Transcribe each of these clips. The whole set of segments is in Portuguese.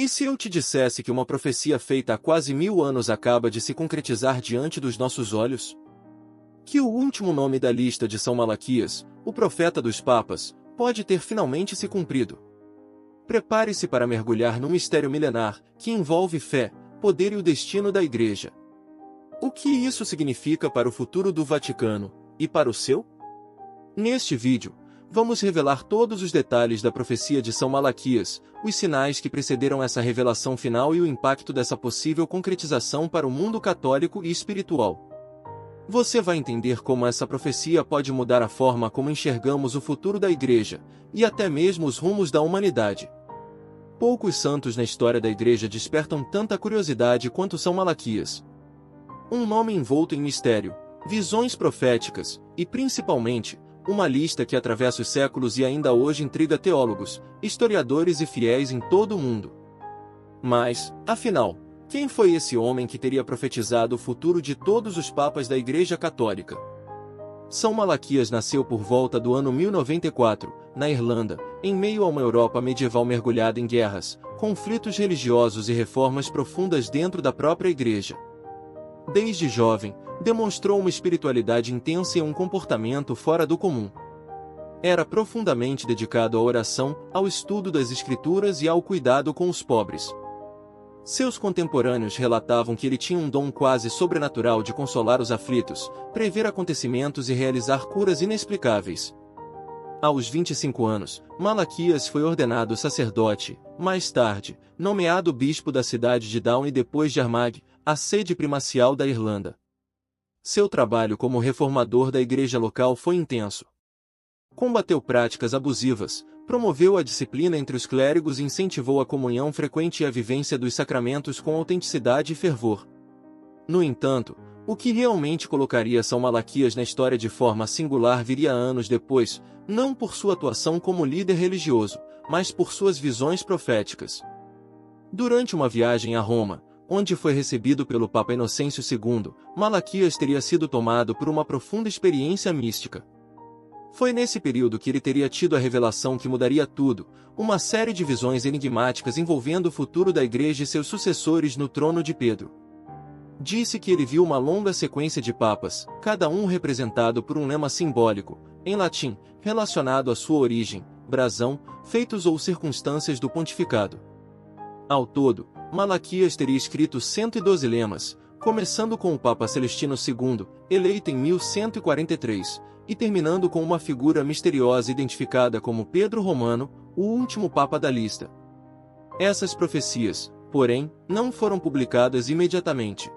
E se eu te dissesse que uma profecia feita há quase 1000 anos acaba de se concretizar diante dos nossos olhos? Que o último nome da lista de São Malaquias, o profeta dos papas, pode ter finalmente se cumprido. Prepare-se para mergulhar num mistério milenar, que envolve fé, poder e o destino da Igreja. O que isso significa para o futuro do Vaticano, e para o seu? Neste vídeo, vamos revelar todos os detalhes da profecia de São Malaquias, os sinais que precederam essa revelação final e o impacto dessa possível concretização para o mundo católico e espiritual. Você vai entender como essa profecia pode mudar a forma como enxergamos o futuro da Igreja, e até mesmo os rumos da humanidade. Poucos santos na história da Igreja despertam tanta curiosidade quanto São Malaquias. Um nome envolto em mistério, visões proféticas, e principalmente, uma lista que atravessa os séculos e ainda hoje intriga teólogos, historiadores e fiéis em todo o mundo. Mas, afinal, quem foi esse homem que teria profetizado o futuro de todos os papas da Igreja Católica? São Malaquias nasceu por volta do ano 1094, na Irlanda, em meio a uma Europa medieval mergulhada em guerras, conflitos religiosos e reformas profundas dentro da própria Igreja. Desde jovem, demonstrou uma espiritualidade intensa e um comportamento fora do comum. Era profundamente dedicado à oração, ao estudo das Escrituras e ao cuidado com os pobres. Seus contemporâneos relatavam que ele tinha um dom quase sobrenatural de consolar os aflitos, prever acontecimentos e realizar curas inexplicáveis. Aos 25 anos, Malaquias foi ordenado sacerdote, mais tarde, nomeado bispo da cidade de Down e depois de Armagh, a sede primacial da Irlanda. Seu trabalho como reformador da igreja local foi intenso. Combateu práticas abusivas, promoveu a disciplina entre os clérigos e incentivou a comunhão frequente e a vivência dos sacramentos com autenticidade e fervor. No entanto, o que realmente colocaria São Malaquias na história de forma singular viria anos depois, não por sua atuação como líder religioso, mas por suas visões proféticas. Durante uma viagem a Roma, onde foi recebido pelo Papa Inocêncio II, Malaquias teria sido tomado por uma profunda experiência mística. Foi nesse período que ele teria tido a revelação que mudaria tudo, uma série de visões enigmáticas envolvendo o futuro da Igreja e seus sucessores no trono de Pedro. Disse que ele viu uma longa sequência de papas, cada um representado por um lema simbólico, em latim, relacionado à sua origem, brasão, feitos ou circunstâncias do pontificado. Ao todo, Malaquias teria escrito 112 lemas, começando com o Papa Celestino II, eleito em 1143, e terminando com uma figura misteriosa identificada como Pedro Romano, o último papa da lista. Essas profecias, porém, não foram publicadas imediatamente.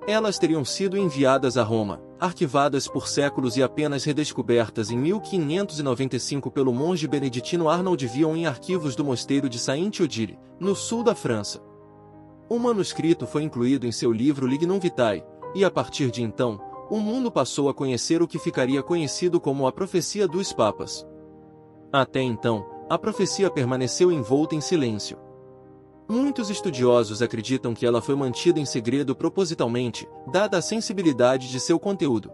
Elas teriam sido enviadas a Roma, arquivadas por séculos e apenas redescobertas em 1595 pelo monge beneditino Arnaud Vion em arquivos do mosteiro de Saint-Odile, no sul da França. O manuscrito foi incluído em seu livro Lignum Vitae, e a partir de então, o mundo passou a conhecer o que ficaria conhecido como a Profecia dos Papas. Até então, a profecia permaneceu envolta em silêncio. Muitos estudiosos acreditam que ela foi mantida em segredo propositalmente, dada a sensibilidade de seu conteúdo.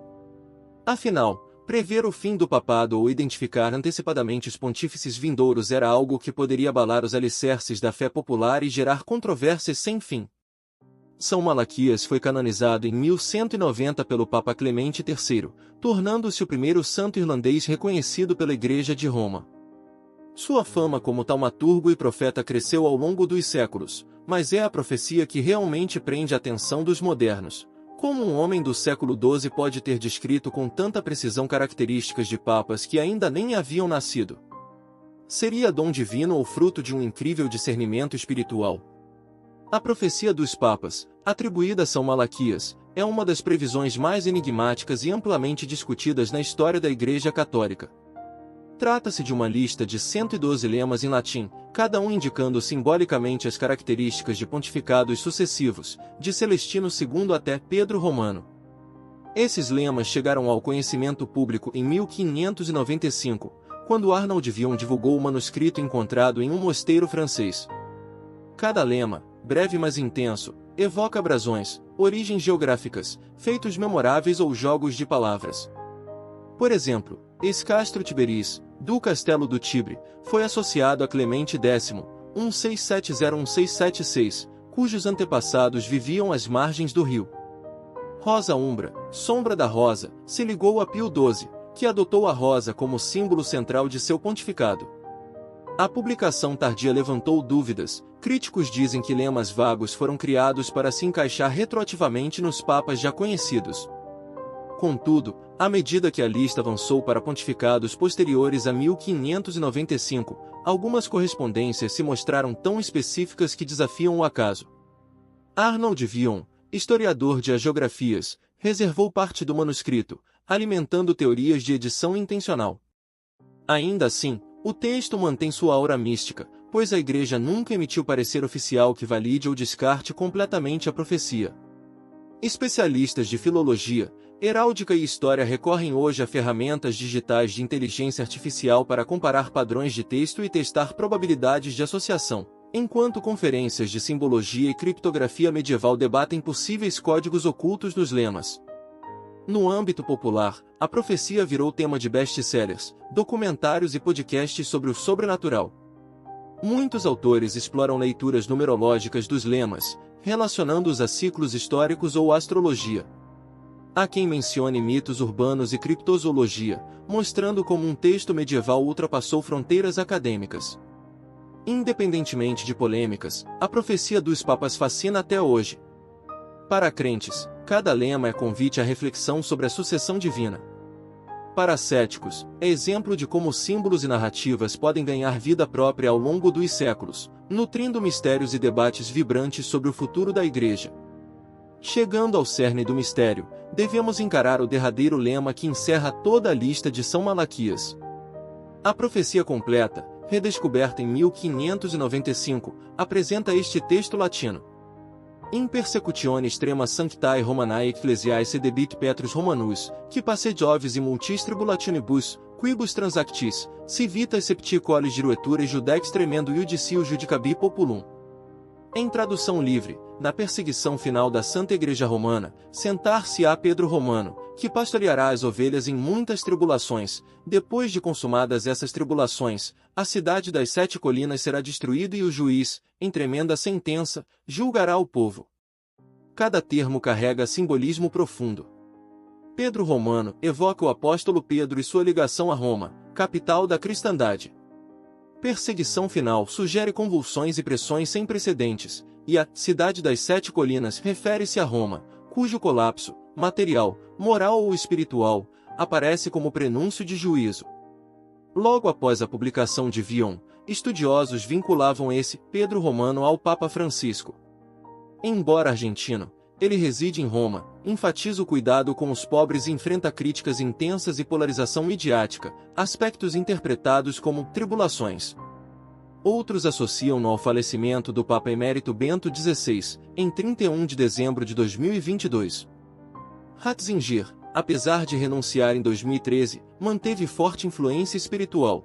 Afinal, prever o fim do papado ou identificar antecipadamente os pontífices vindouros era algo que poderia abalar os alicerces da fé popular e gerar controvérsias sem fim. São Malaquias foi canonizado em 1190 pelo Papa Clemente III, tornando-se o primeiro santo irlandês reconhecido pela Igreja de Roma. Sua fama como taumaturgo e profeta cresceu ao longo dos séculos, mas é a profecia que realmente prende a atenção dos modernos. Como um homem do século XII pode ter descrito com tanta precisão características de papas que ainda nem haviam nascido? Seria dom divino ou fruto de um incrível discernimento espiritual? A profecia dos papas, atribuída a São Malaquias, é uma das previsões mais enigmáticas e amplamente discutidas na história da Igreja Católica. Trata-se de uma lista de 112 lemas em latim, cada um indicando simbolicamente as características de pontificados sucessivos, de Celestino II até Pedro Romano. Esses lemas chegaram ao conhecimento público em 1595, quando Arnaud Vion divulgou o manuscrito encontrado em um mosteiro francês. Cada lema, breve mas intenso, evoca brasões, origens geográficas, feitos memoráveis ou jogos de palavras. Por exemplo, Escastro Tiberis, do Castelo do Tibre, foi associado a Clemente X, 1670-1676, cujos antepassados viviam às margens do rio. Rosa Umbra, sombra da rosa, se ligou a Pio XII, que adotou a rosa como símbolo central de seu pontificado. A publicação tardia levantou dúvidas. Críticos dizem que lemas vagos foram criados para se encaixar retroativamente nos papas já conhecidos. Contudo, à medida que a lista avançou para pontificados posteriores a 1595, algumas correspondências se mostraram tão específicas que desafiam o acaso. Arnold Vion, historiador de hagiografias, reservou parte do manuscrito, alimentando teorias de edição intencional. Ainda assim, o texto mantém sua aura mística, pois a Igreja nunca emitiu parecer oficial que valide ou descarte completamente a profecia. Especialistas de filologia, heráldica e história recorrem hoje a ferramentas digitais de inteligência artificial para comparar padrões de texto e testar probabilidades de associação, enquanto conferências de simbologia e criptografia medieval debatem possíveis códigos ocultos nos lemas. No âmbito popular, a profecia virou tema de best-sellers, documentários e podcasts sobre o sobrenatural. Muitos autores exploram leituras numerológicas dos lemas, relacionando-os a ciclos históricos ou astrologia. Há quem mencione mitos urbanos e criptozoologia, mostrando como um texto medieval ultrapassou fronteiras acadêmicas. Independentemente de polêmicas, a profecia dos papas fascina até hoje. Para crentes, cada lema é convite à reflexão sobre a sucessão divina. Para céticos, é exemplo de como símbolos e narrativas podem ganhar vida própria ao longo dos séculos, nutrindo mistérios e debates vibrantes sobre o futuro da Igreja. Chegando ao cerne do mistério, devemos encarar o derradeiro lema que encerra toda a lista de São Malaquias. A profecia completa, redescoberta em 1595, apresenta este texto latino. In persecutione extrema sanctae Romanae ecclesiae sedebit Petrus Romanus, que passed ovis e multis tribulationibus, quibus transactis, civitas septi colis girueture judex tremendo iudicio judicabi populum. Em tradução livre, na perseguição final da Santa Igreja Romana, sentar-se-á Pedro Romano, que pastoreará as ovelhas em muitas tribulações. Depois de consumadas essas tribulações, a cidade das 7 colinas será destruída e o juiz, em tremenda sentença, julgará o povo. Cada termo carrega simbolismo profundo. Pedro Romano evoca o apóstolo Pedro e sua ligação a Roma, capital da cristandade. Perseguição final sugere convulsões e pressões sem precedentes, e a cidade das 7 colinas refere-se a Roma, cujo colapso, material, moral ou espiritual, aparece como prenúncio de juízo. Logo após a publicação de Vion, estudiosos vinculavam esse Pedro Romano ao Papa Francisco. Embora argentino, ele reside em Roma, enfatiza o cuidado com os pobres e enfrenta críticas intensas e polarização midiática, aspectos interpretados como tribulações. Outros associam-no ao falecimento do Papa Emérito Bento XVI, em 31 de dezembro de 2022. Ratzinger, apesar de renunciar em 2013, manteve forte influência espiritual.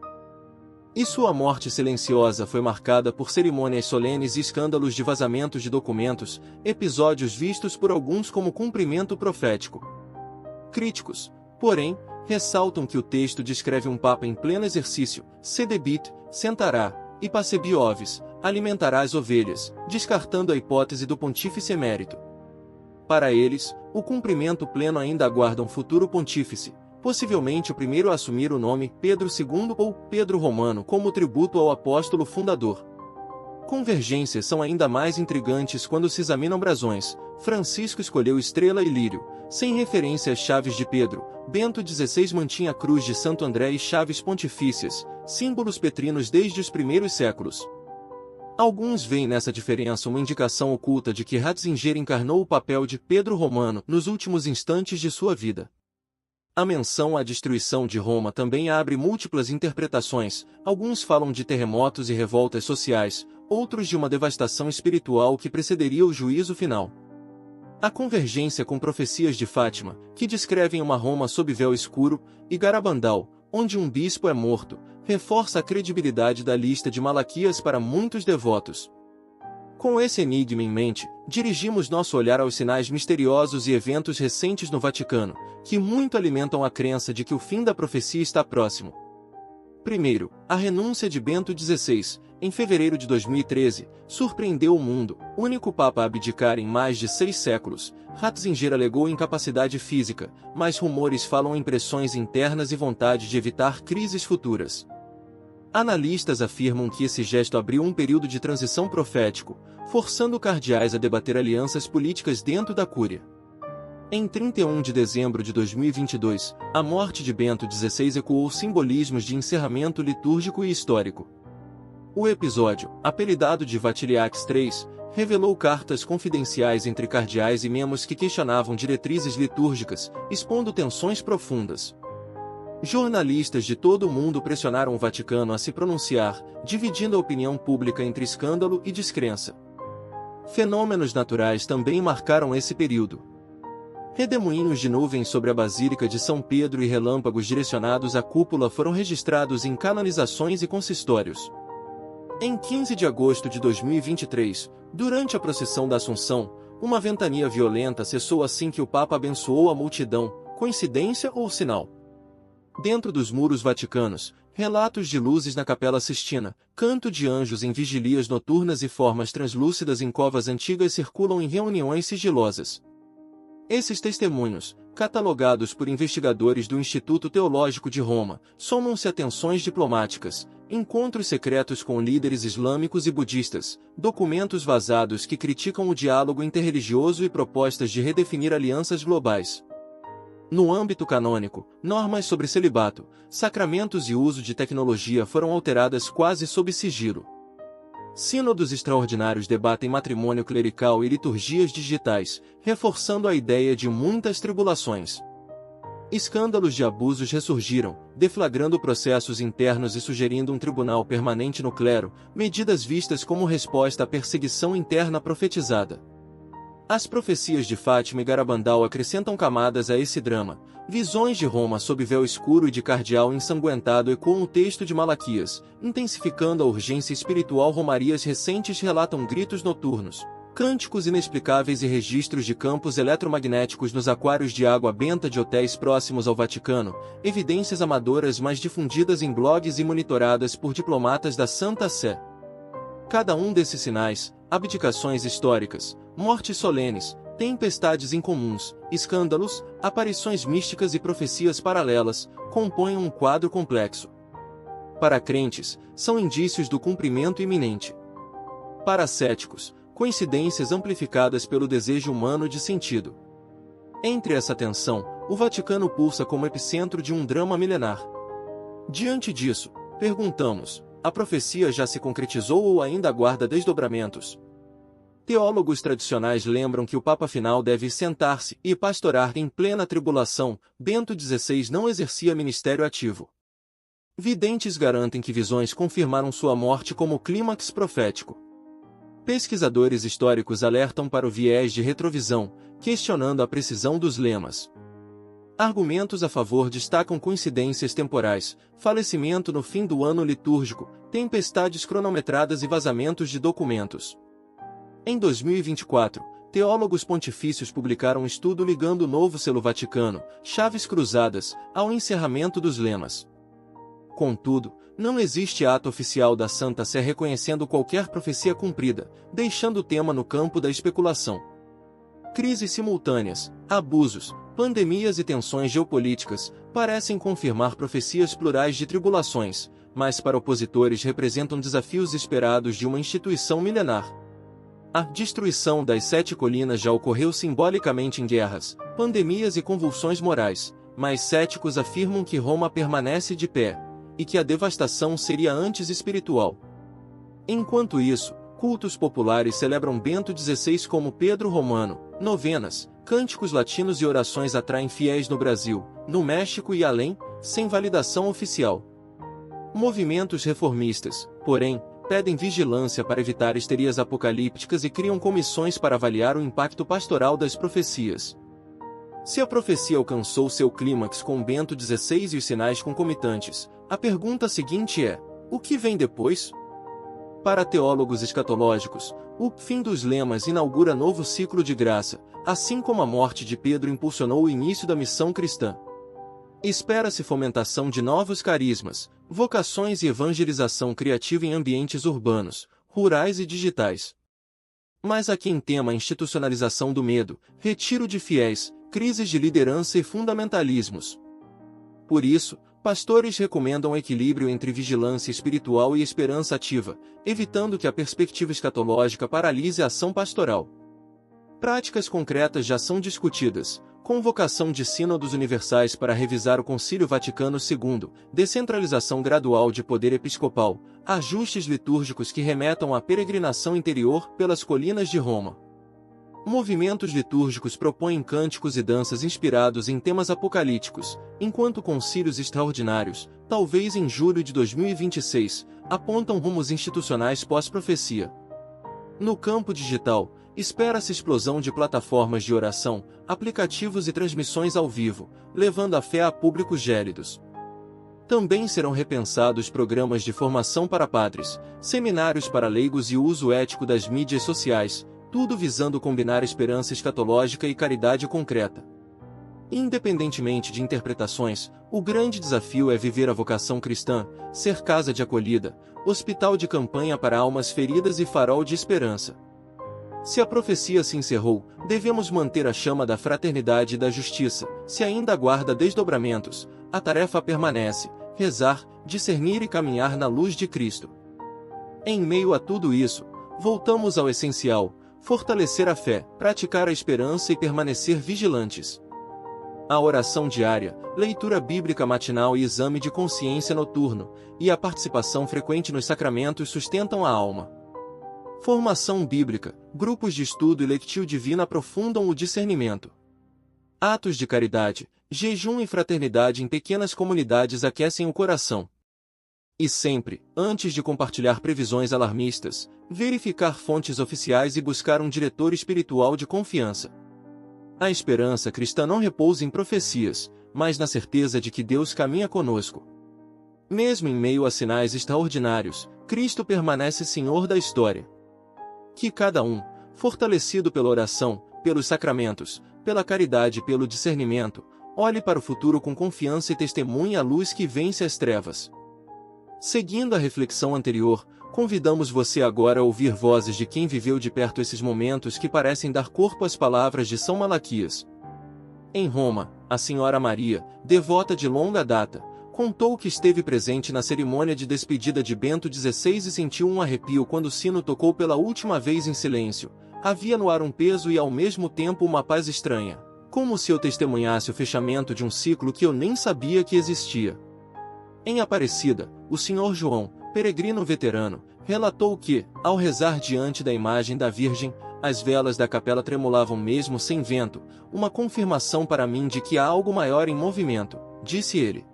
E sua morte silenciosa foi marcada por cerimônias solenes e escândalos de vazamentos de documentos, episódios vistos por alguns como cumprimento profético. Críticos, porém, ressaltam que o texto descreve um papa em pleno exercício, sedebit, sentará, e passebi ovis, alimentará as ovelhas, descartando a hipótese do pontífice emérito. Para eles, o cumprimento pleno ainda aguarda um futuro pontífice, possivelmente o primeiro a assumir o nome Pedro II ou Pedro Romano como tributo ao apóstolo fundador. Convergências são ainda mais intrigantes quando se examinam brasões. Francisco escolheu estrela e lírio, sem referência às chaves de Pedro. Bento XVI mantinha a cruz de Santo André e chaves pontifícias, símbolos petrinos desde os primeiros séculos. Alguns veem nessa diferença uma indicação oculta de que Ratzinger encarnou o papel de Pedro Romano nos últimos instantes de sua vida. A menção à destruição de Roma também abre múltiplas interpretações. Alguns falam de terremotos e revoltas sociais, outros de uma devastação espiritual que precederia o juízo final. A convergência com profecias de Fátima, que descrevem uma Roma sob véu escuro, e Garabandal, onde um bispo é morto, reforça a credibilidade da lista de Malaquias para muitos devotos. Com esse enigma em mente, dirigimos nosso olhar aos sinais misteriosos e eventos recentes no Vaticano, que muito alimentam a crença de que o fim da profecia está próximo. Primeiro, a renúncia de Bento XVI, em fevereiro de 2013, surpreendeu o mundo, único papa a abdicar em mais de 6 séculos. Ratzinger alegou incapacidade física, mas rumores falam em pressões internas e vontade de evitar crises futuras. Analistas afirmam que esse gesto abriu um período de transição profético, forçando cardeais a debater alianças políticas dentro da Cúria. Em 31 de dezembro de 2022, a morte de Bento XVI ecoou simbolismos de encerramento litúrgico e histórico. O episódio, apelidado de Vatiliax III, revelou cartas confidenciais entre cardeais e membros que questionavam diretrizes litúrgicas, expondo tensões profundas. Jornalistas de todo o mundo pressionaram o Vaticano a se pronunciar, dividindo a opinião pública entre escândalo e descrença. Fenômenos naturais também marcaram esse período. Redemoinhos de nuvens sobre a Basílica de São Pedro e relâmpagos direcionados à cúpula foram registrados em canonizações e consistórios. Em 15 de agosto de 2023, durante a procissão da Assunção, uma ventania violenta cessou assim que o Papa abençoou a multidão, coincidência ou sinal? Dentro dos muros vaticanos, relatos de luzes na Capela Sistina, canto de anjos em vigilias noturnas e formas translúcidas em covas antigas circulam em reuniões sigilosas. Esses testemunhos, catalogados por investigadores do Instituto Teológico de Roma, somam-se a tensões diplomáticas, encontros secretos com líderes islâmicos e budistas, documentos vazados que criticam o diálogo interreligioso e propostas de redefinir alianças globais. No âmbito canônico, normas sobre celibato, sacramentos e uso de tecnologia foram alteradas quase sob sigilo. Sínodos extraordinários debatem matrimônio clerical e liturgias digitais, reforçando a ideia de muitas tribulações. Escândalos de abusos ressurgiram, deflagrando processos internos e sugerindo um tribunal permanente no clero, medidas vistas como resposta à perseguição interna profetizada. As profecias de Fátima e Garabandal acrescentam camadas a esse drama. Visões de Roma sob véu escuro e de cardeal ensanguentado ecoam o texto de Malaquias, intensificando a urgência espiritual. Romarias recentes relatam gritos noturnos, cânticos inexplicáveis e registros de campos eletromagnéticos nos aquários de água benta de hotéis próximos ao Vaticano, evidências amadoras mas difundidas em blogs e monitoradas por diplomatas da Santa Sé. Cada um desses sinais, abdicações históricas, mortes solenes, tempestades incomuns, escândalos, aparições místicas e profecias paralelas, compõem um quadro complexo. Para crentes, são indícios do cumprimento iminente. Para céticos, coincidências amplificadas pelo desejo humano de sentido. Entre essa tensão, o Vaticano pulsa como epicentro de um drama milenar. Diante disso, perguntamos: a profecia já se concretizou ou ainda aguarda desdobramentos? Teólogos tradicionais lembram que o Papa final deve sentar-se e pastorar em plena tribulação. Bento XVI não exercia ministério ativo. Videntes garantem que visões confirmaram sua morte como clímax profético. Pesquisadores históricos alertam para o viés de retrovisão, questionando a precisão dos lemas. Argumentos a favor destacam coincidências temporais, falecimento no fim do ano litúrgico, tempestades cronometradas e vazamentos de documentos. Em 2024, teólogos pontifícios publicaram um estudo ligando o novo selo Vaticano, chaves cruzadas, ao encerramento dos lemas. Contudo, não existe ato oficial da Santa Sé reconhecendo qualquer profecia cumprida, deixando o tema no campo da especulação. Crises simultâneas, abusos, pandemias e tensões geopolíticas parecem confirmar profecias plurais de tribulações, mas para opositores representam desafios esperados de uma instituição milenar. A destruição das 7 colinas já ocorreu simbolicamente em guerras, pandemias e convulsões morais, mas céticos afirmam que Roma permanece de pé, e que a devastação seria antes espiritual. Enquanto isso, cultos populares celebram Bento XVI como Pedro Romano, novenas, cânticos latinos e orações atraem fiéis no Brasil, no México e além, sem validação oficial. Movimentos reformistas, porém, pedem vigilância para evitar histerias apocalípticas e criam comissões para avaliar o impacto pastoral das profecias. Se a profecia alcançou seu clímax com Bento XVI e os sinais concomitantes, a pergunta seguinte é: o que vem depois? Para teólogos escatológicos, o fim dos lemas inaugura novo ciclo de graça, assim como a morte de Pedro impulsionou o início da missão cristã. Espera-se fomentação de novos carismas, vocações e evangelização criativa em ambientes urbanos, rurais e digitais. Mas há quem tema a institucionalização do medo, retiro de fiéis, crises de liderança e fundamentalismos. Por isso, pastores recomendam equilíbrio entre vigilância espiritual e esperança ativa, evitando que a perspectiva escatológica paralise a ação pastoral. Práticas concretas já são discutidas: convocação de sínodos universais para revisar o Concílio Vaticano II, descentralização gradual de poder episcopal, ajustes litúrgicos que remetam à peregrinação interior pelas colinas de Roma. Movimentos litúrgicos propõem cânticos e danças inspirados em temas apocalípticos, enquanto concílios extraordinários, talvez em julho de 2026, apontam rumos institucionais pós-profecia. No campo digital, espera-se explosão de plataformas de oração, aplicativos e transmissões ao vivo, levando a fé a públicos gélidos. Também serão repensados programas de formação para padres, seminários para leigos e o uso ético das mídias sociais, tudo visando combinar esperança escatológica e caridade concreta. Independentemente de interpretações, o grande desafio é viver a vocação cristã, ser casa de acolhida, hospital de campanha para almas feridas e farol de esperança. Se a profecia se encerrou, devemos manter a chama da fraternidade e da justiça. Se ainda aguarda desdobramentos, a tarefa permanece: rezar, discernir e caminhar na luz de Cristo. Em meio a tudo isso, voltamos ao essencial: fortalecer a fé, praticar a esperança e permanecer vigilantes. A oração diária, leitura bíblica matinal e exame de consciência noturno, e a participação frequente nos sacramentos sustentam a alma. Formação bíblica, grupos de estudo e lectio divino aprofundam o discernimento. Atos de caridade, jejum e fraternidade em pequenas comunidades aquecem o coração. E sempre, antes de compartilhar previsões alarmistas, verificar fontes oficiais e buscar um diretor espiritual de confiança. A esperança cristã não repousa em profecias, mas na certeza de que Deus caminha conosco. Mesmo em meio a sinais extraordinários, Cristo permanece Senhor da história. Que cada um, fortalecido pela oração, pelos sacramentos, pela caridade e pelo discernimento, olhe para o futuro com confiança e testemunhe a luz que vence as trevas. Seguindo a reflexão anterior, convidamos você agora a ouvir vozes de quem viveu de perto esses momentos que parecem dar corpo às palavras de São Malaquias. Em Roma, a Senhora Maria, devota de longa data, contou que esteve presente na cerimônia de despedida de Bento XVI e sentiu um arrepio quando o sino tocou pela última vez em silêncio. Havia no ar um peso e ao mesmo tempo uma paz estranha, como se eu testemunhasse o fechamento de um ciclo que eu nem sabia que existia. Em Aparecida, o Sr. João, peregrino veterano, relatou que, ao rezar diante da imagem da Virgem, as velas da capela tremulavam mesmo sem vento, uma confirmação para mim de que há algo maior em movimento, disse ele.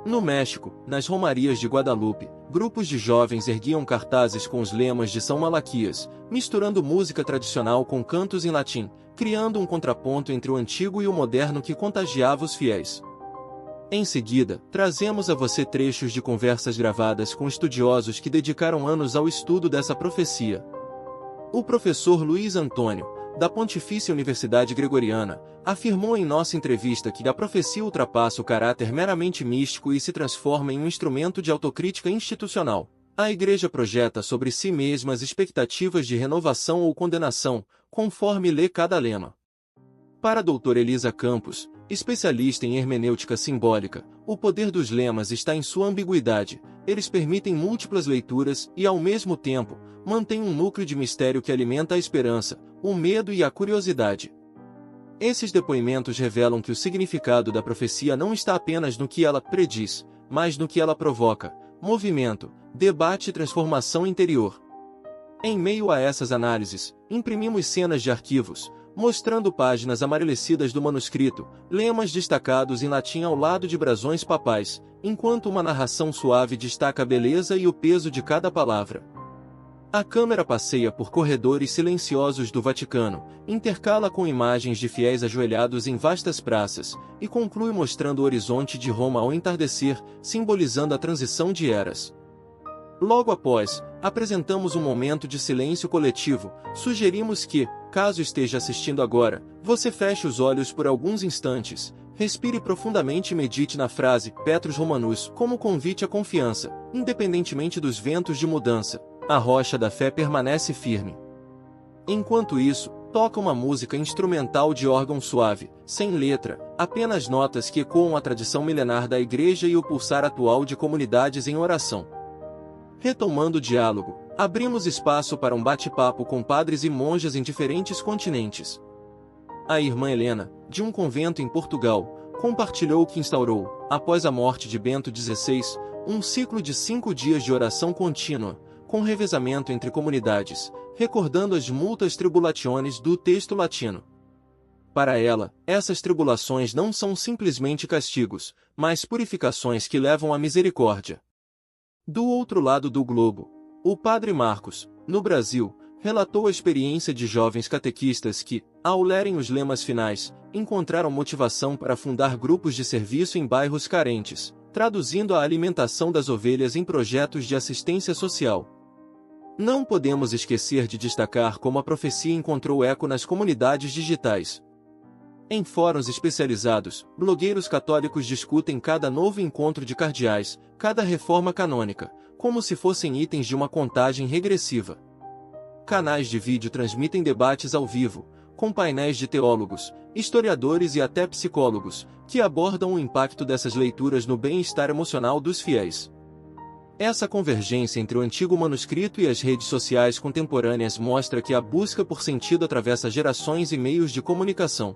No México, nas romarias de Guadalupe, grupos de jovens erguiam cartazes com os lemas de São Malaquias, misturando música tradicional com cantos em latim, criando um contraponto entre o antigo e o moderno que contagiava os fiéis. Em seguida, trazemos a você trechos de conversas gravadas com estudiosos que dedicaram anos ao estudo dessa profecia. O professor Luiz Antônio, da Pontifícia Universidade Gregoriana, afirmou em nossa entrevista que a profecia ultrapassa o caráter meramente místico e se transforma em um instrumento de autocrítica institucional. A Igreja projeta sobre si mesma as expectativas de renovação ou condenação, conforme lê cada lema. Para a doutora Elisa Campos, especialista em hermenêutica simbólica, o poder dos lemas está em sua ambiguidade. Eles permitem múltiplas leituras e, ao mesmo tempo, mantêm um núcleo de mistério que alimenta a esperança, o medo e a curiosidade. Esses depoimentos revelam que o significado da profecia não está apenas no que ela prediz, mas no que ela provoca: movimento, debate e transformação interior. Em meio a essas análises, imprimimos cenas de arquivos, mostrando páginas amarelecidas do manuscrito, lemas destacados em latim ao lado de brasões papais, enquanto uma narração suave destaca a beleza e o peso de cada palavra. A câmera passeia por corredores silenciosos do Vaticano, intercala com imagens de fiéis ajoelhados em vastas praças, e conclui mostrando o horizonte de Roma ao entardecer, simbolizando a transição de eras. Logo após, apresentamos um momento de silêncio coletivo. Sugerimos que, caso esteja assistindo agora, você feche os olhos por alguns instantes, Respire profundamente e medite na frase Petrus Romanus como convite à confiança, independentemente dos ventos de mudança. A rocha da fé permanece firme. Enquanto isso, toca uma música instrumental de órgão suave, sem letra, apenas notas que ecoam a tradição milenar da Igreja e o pulsar atual de comunidades em oração. Retomando o diálogo, abrimos espaço para um bate-papo com padres e monjas em diferentes continentes. A irmã Helena, de um convento em Portugal, compartilhou que instaurou, após a morte de Bento XVI, um ciclo de 5 dias de oração contínua, com revezamento entre comunidades, recordando as multas tribulationes do texto latino. Para ela, essas tribulações não são simplesmente castigos, mas purificações que levam à misericórdia. Do outro lado do globo, o padre Marcos, no Brasil, relatou a experiência de jovens catequistas que, ao lerem os lemas finais, encontraram motivação para fundar grupos de serviço em bairros carentes, traduzindo a alimentação das ovelhas em projetos de assistência social. Não podemos esquecer de destacar como a profecia encontrou eco nas comunidades digitais. Em fóruns especializados, blogueiros católicos discutem cada novo encontro de cardeais, cada reforma canônica, como se fossem itens de uma contagem regressiva. Canais de vídeo transmitem debates ao vivo, com painéis de teólogos, historiadores e até psicólogos, que abordam o impacto dessas leituras no bem-estar emocional dos fiéis. Essa convergência entre o antigo manuscrito e as redes sociais contemporâneas mostra que a busca por sentido atravessa gerações e meios de comunicação.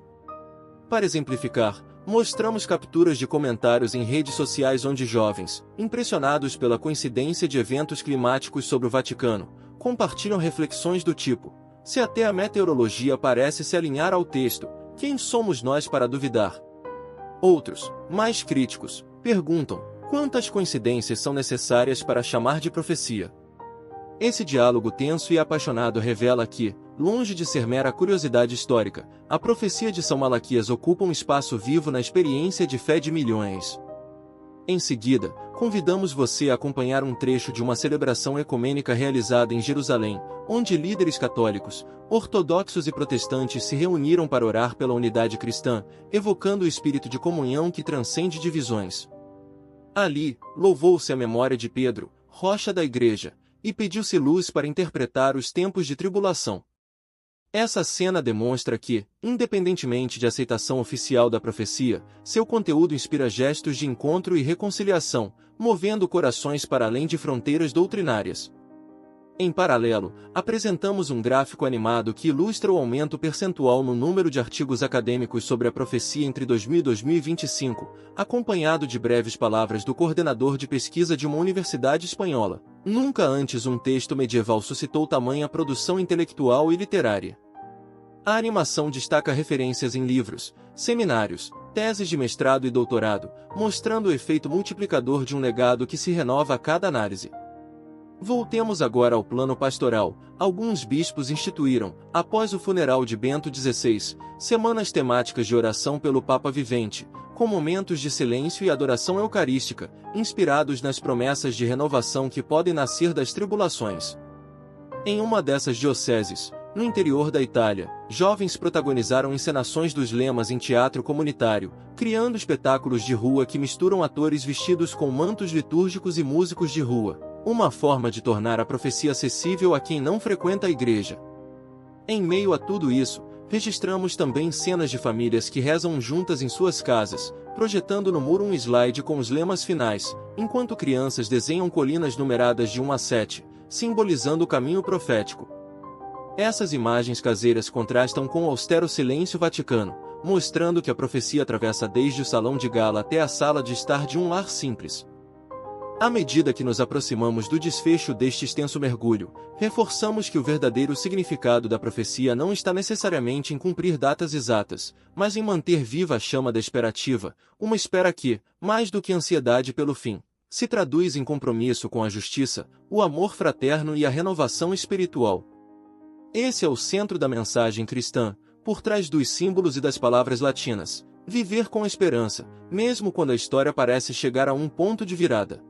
Para exemplificar, mostramos capturas de comentários em redes sociais onde jovens, impressionados pela coincidência de eventos climáticos sobre o Vaticano, compartilham reflexões do tipo: se até a meteorologia parece se alinhar ao texto, quem somos nós para duvidar? Outros, mais críticos, perguntam: quantas coincidências são necessárias para chamar de profecia? Esse diálogo tenso e apaixonado revela que, longe de ser mera curiosidade histórica, a profecia de São Malaquias ocupa um espaço vivo na experiência de fé de milhões. Em seguida, convidamos você a acompanhar um trecho de uma celebração ecumênica realizada em Jerusalém, onde líderes católicos, ortodoxos e protestantes se reuniram para orar pela unidade cristã, evocando o espírito de comunhão que transcende divisões. Ali, louvou-se a memória de Pedro, rocha da Igreja, e pediu-se luz para interpretar os tempos de tribulação. Essa cena demonstra que, independentemente de aceitação oficial da profecia, seu conteúdo inspira gestos de encontro e reconciliação, movendo corações para além de fronteiras doutrinárias. Em paralelo, apresentamos um gráfico animado que ilustra o aumento percentual no número de artigos acadêmicos sobre a profecia entre 2000 e 2025, acompanhado de breves palavras do coordenador de pesquisa de uma universidade espanhola. Nunca antes um texto medieval suscitou tamanha produção intelectual e literária. A animação destaca referências em livros, seminários, teses de mestrado e doutorado, mostrando o efeito multiplicador de um legado que se renova a cada análise. Voltemos agora ao plano pastoral. Alguns bispos instituíram, após o funeral de Bento XVI, semanas temáticas de oração pelo Papa vivente, com momentos de silêncio e adoração eucarística, inspirados nas promessas de renovação que podem nascer das tribulações. Em uma dessas dioceses, no interior da Itália, jovens protagonizaram encenações dos lemas em teatro comunitário, criando espetáculos de rua que misturam atores vestidos com mantos litúrgicos e músicos de rua, uma forma de tornar a profecia acessível a quem não frequenta a igreja. Em meio a tudo isso, registramos também cenas de famílias que rezam juntas em suas casas, projetando no muro um slide com os lemas finais, enquanto crianças desenham colinas numeradas de 1 a 7, simbolizando o caminho profético. Essas imagens caseiras contrastam com o austero silêncio vaticano, mostrando que a profecia atravessa desde o salão de gala até a sala de estar de um lar simples. À medida que nos aproximamos do desfecho deste extenso mergulho, reforçamos que o verdadeiro significado da profecia não está necessariamente em cumprir datas exatas, mas em manter viva a chama da esperativa, uma espera que, mais do que ansiedade pelo fim, se traduz em compromisso com a justiça, o amor fraterno e a renovação espiritual. Esse é o centro da mensagem cristã, por trás dos símbolos e das palavras latinas: viver com esperança, mesmo quando a história parece chegar a um ponto de virada.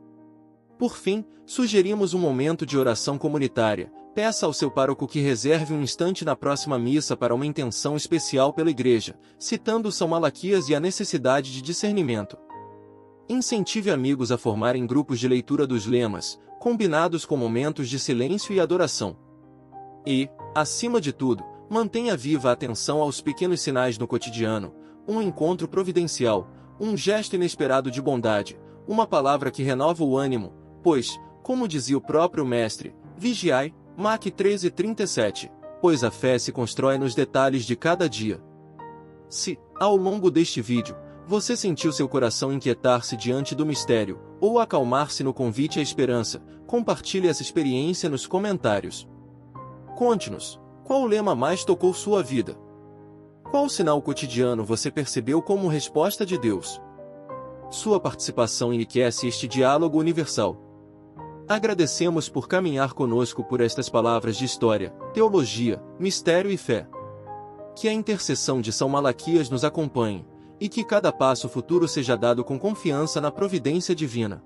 Por fim, sugerimos um momento de oração comunitária, Peça ao seu pároco que reserve um instante na próxima missa para uma intenção especial pela Igreja, citando São Malaquias e a necessidade de discernimento. Incentive amigos a formarem grupos de leitura dos lemas, combinados com momentos de silêncio e adoração. E, acima de tudo, mantenha viva a atenção aos pequenos sinais no cotidiano, um encontro providencial, um gesto inesperado de bondade, uma palavra que renova o ânimo, pois, como dizia o próprio Mestre, vigiai, Mac 13:37, pois a fé se constrói nos detalhes de cada dia. Se, ao longo deste vídeo, você sentiu seu coração inquietar-se diante do mistério, ou acalmar-se no convite à esperança, compartilhe essa experiência nos comentários. Conte-nos, qual lema mais tocou sua vida? Qual sinal cotidiano você percebeu como resposta de Deus? Sua participação enriquece este diálogo universal. Agradecemos por caminhar conosco por estas palavras de história, teologia, mistério e fé. Que a intercessão de São Malaquias nos acompanhe, e que cada passo futuro seja dado com confiança na providência divina.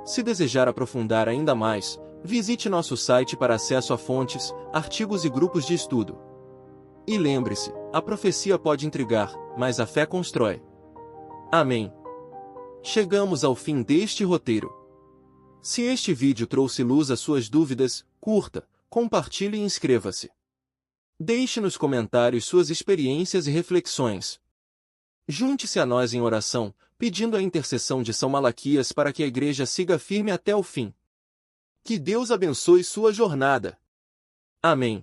Se desejar aprofundar ainda mais, visite nosso site para acesso a fontes, artigos e grupos de estudo. E lembre-se, a profecia pode intrigar, mas a fé constrói. Amém. Chegamos ao fim deste roteiro. Se este vídeo trouxe luz às suas dúvidas, curta, compartilhe e inscreva-se. Deixe nos comentários suas experiências e reflexões. Junte-se a nós em oração, pedindo a intercessão de São Malaquias para que a Igreja siga firme até o fim. Que Deus abençoe sua jornada. Amém.